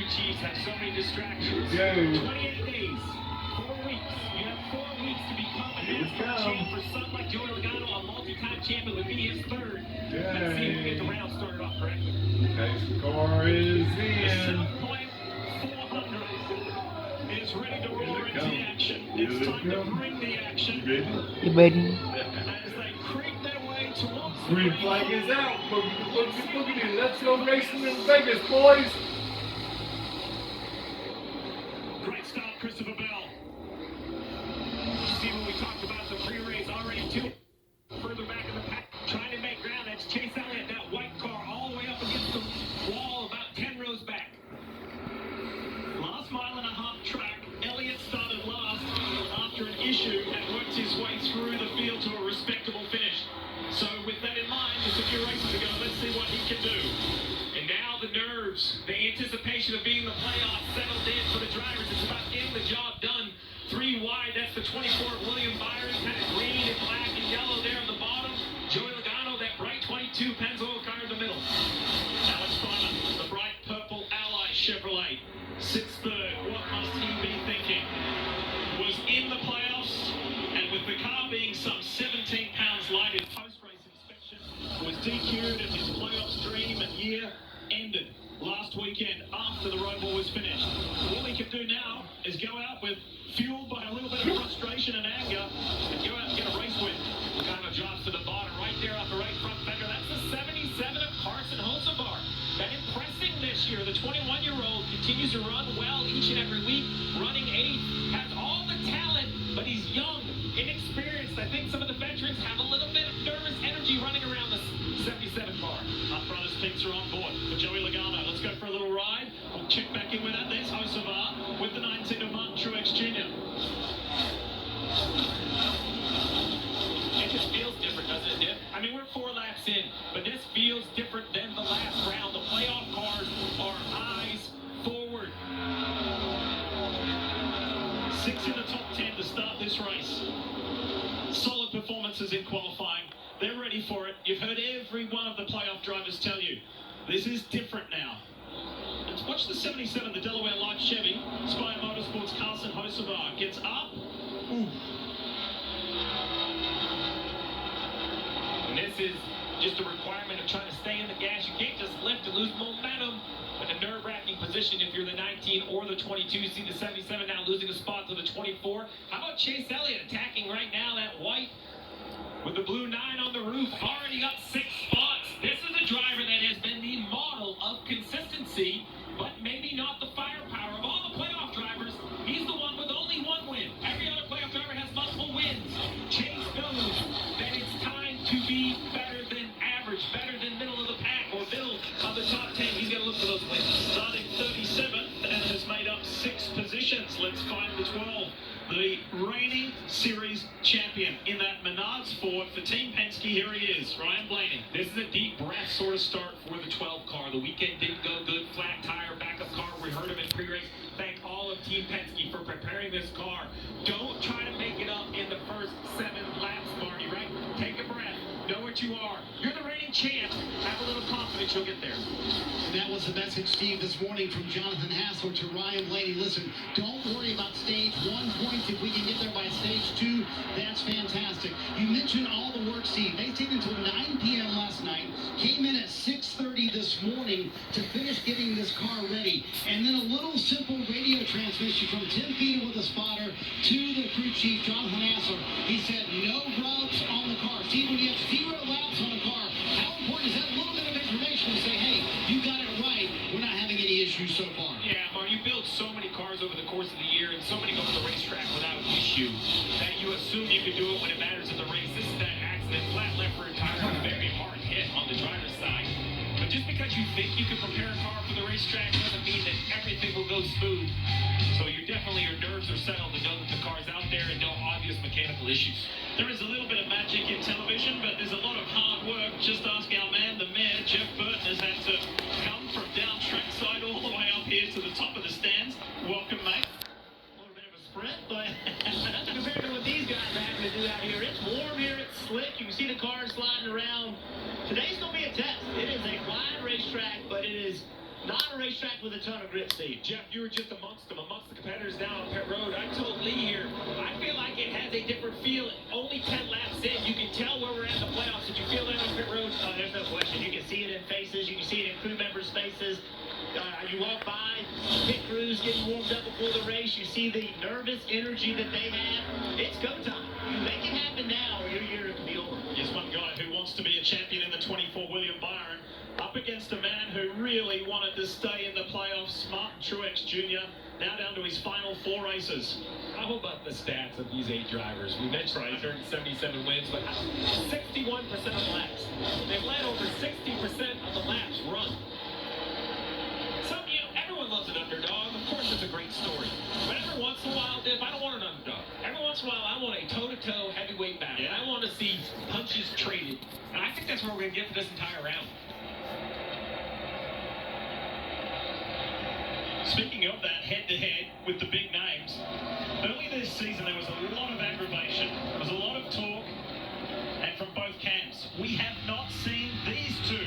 crew chiefs have so many distractions. 28 days, 4 weeks. You have 4 weeks to become a NASCAR champ. For some like Joey Logano, a multi-time champion would be his third. Let's see if we get the round started off correctly. Okay, score is in. 7.400 is ready to roll into the action. It's time to bring the action. You ready? As they creep their way towards the Green flag is out. Boogie. Let's go racing in Vegas, boys. Great stop, Christopher Bell. See what we talked about, the pre-race already two further back in the pack, trying to make ground. That's Chase Elliott, that white car, all the way up against the wall, about 10 rows back. Last mile-and-a-half track, Elliott started last after an issue and worked his way through the field to a respectable finish. So with that in mind, just a few races ago, let's see what he can do. And now the nerves, the anticipation of being the playoff settled in for the drivers. It's about getting the job done. 3 wide, that's the 24 of William Byron, kind of green and black and yellow there on the bottom. Joey Logano, that bright 22 Pennzoil car in the middle. Alex Farman, the bright purple Ally Chevrolet. 6th third, what must he be thinking? Was in the playoffs, and with the car being some 17 pounds light in post-race inspection, was DQ'd and his playoffs dream and year ended last weekend after the road ball was finished. All he can do now is go out with, fueled by a little bit of frustration and anger, and go out and get a race win. Logano drops to the bottom right there off the right front fender. That's the 77 of Carson Hocevar. That impressing this year. The 21-year-old continues to run well each and every week, running 8th, has all the talent, but he's young, inexperienced. I think some of the veterans have a little bit of nervous energy running around the 77 car. Up front, his picks are on board for Joey Logano. Let's go for a little ride. We'll check back in with that. There's Hocevar with the 19 of Martin Truex Jr. It just feels different, doesn't it, Dip? I mean, we're 4 laps in, but this feels different than the last round. The playoff cars are eyes forward. 6 in the top 10 to start this race. Solid performances in qualifying. They're ready for it. You've heard every one of the playoff drivers tell you, this is different now. Let's watch the 77, the Delaware Light Chevy. Spire Motorsports' Carson Hocevar gets up. Ooh. And this is just a requirement of trying to stay in the gas. You can't just lift and lose momentum. But a nerve-wracking position if you're the 19 or the 22. You see the 77 now losing a spot to the 24. How about Chase Elliott attacking right now, that white with the blue 9 on the roof? Already got 6 spots. This is a driver that has been the model of consistency, but maybe not the firepower of all the playoff drivers. He's the one with only 1 win. Every other playoff driver has multiple wins. Chase knows that it's time to be better than average, better than middle of the pack or middle of the top 10. He's got to look for those wins. Starting 37th and has made up 6 positions. Let's find the 12. The reigning series champion in that Menards Ford for Team Penske. Here he is, Ryan Blaney. This is a deep breath sort of start for the 12 car. The weekend didn't go good. Flat tire, backup car. We heard him in pre-race. Thank all of Team Penske for preparing this car. Don't try to make it up in the first 7 laps, Marty, right? Take a breath. Know what you are. You're the reigning champ. Have a little confidence. You'll get there. And that was the message, Steve, this morning from Jonathan Hassler to Ryan Blaney. Listen, don't worry about stage 1 points. If we can get there by stage 2, that's fantastic. You mentioned all the work, Steve. They stayed until 9 p.m. last night, came in at 6:30 this morning to finish getting this car ready. And then a little simple radio transmission from Tim Feeder with a spotter to the crew chief, Jonathan Hassler. He said, no rubs on the car. Steve, when you have 0 laps on a car, how important is that little bit of information to say, hey, you got it right, we're not having any issues so far? Yeah, Mark, you build so many cars over the course of the year, and so many go to the racetrack without issue, that you assume you can do it when it matters in the race. This is that accident, flat left rear tire, a very hard hit on the driver's side. But just because you think you can prepare a car for the racetrack doesn't mean that everything will go smooth. So you definitely, your nerves are settled to know that the car's out there and no obvious mechanical issues. There is a little bit of magic in television, but there's a lot of hard work. Just ask our man, the mayor, Jeff Burton, has had to come from down trackside all the way up here to the top of the stands. Welcome, mate. A little bit of a sprint, but compared to what these guys are having to do out here, it's warm here, it's slick. You can see the cars sliding around. Today's going to be a test. It is a wide racetrack, but it is Not a racetrack with a ton of grip, Steve. Jeff, you were just amongst them, amongst the competitors down on pit road. I told Lee here, I feel like it has a different feel. Only 10 laps in, you can tell where we're at in the playoffs. Did you feel that on pit road? There's no question. You can see it in faces. You can see it in crew members' faces. You walk by, pit crews getting warmed up before the race. You see the nervous energy that they have. It's go time. You make it happen now, or your year can be over. Here's one guy who wants to be a champion in the 24, William Byron, up against a man who really wanted to stay in the playoffs, Martin Truex Jr., now down to his final 4 races. How about the stats of these 8 drivers? We mentioned 177 wins, but 61% of the laps. They've led over 60% of the laps run. So, everyone loves an underdog. Of course, it's a great story. But every once in a while, Dip, I don't want an underdog. Every once in a while, I want a toe-to-toe heavyweight battle. Yeah. I want to see punches traded. And I think that's what we're going to get for this entire round. Speaking of that head-to-head with the big names, early this season there was a lot of aggravation, there was a lot of talk, and from both camps, we have not seen these two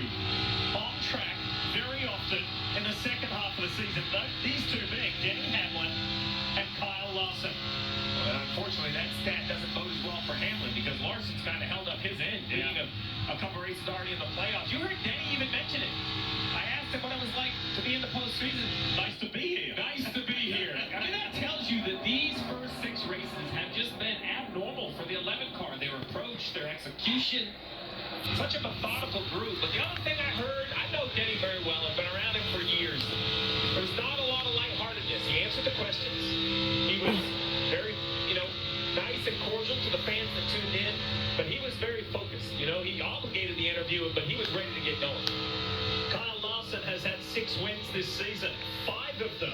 on track very often in the second half of the season. These two being Denny Hamlin and Kyle Larson. Well, unfortunately, that stat doesn't bode as well for Hamlin because Larson's kind of held up his end, being a couple races already in the playoffs. You heard Denny even mention it. I asked him what it was like to be in the postseason. Nice to be here. Nice to be here. I mean, that tells you that these first 6 races have just been abnormal for the 11 car. Their approach, their execution, such a methodical group. But the other thing I heard, I know Denny very well. I've been around him for years. There's not a lot of lightheartedness. He answered the questions. He was very, nice and cordial to the fans that tuned in. But he was very focused. He obligated the interview, but he was ready to get going. Kyle Larson has had 6 wins this season, 5 of them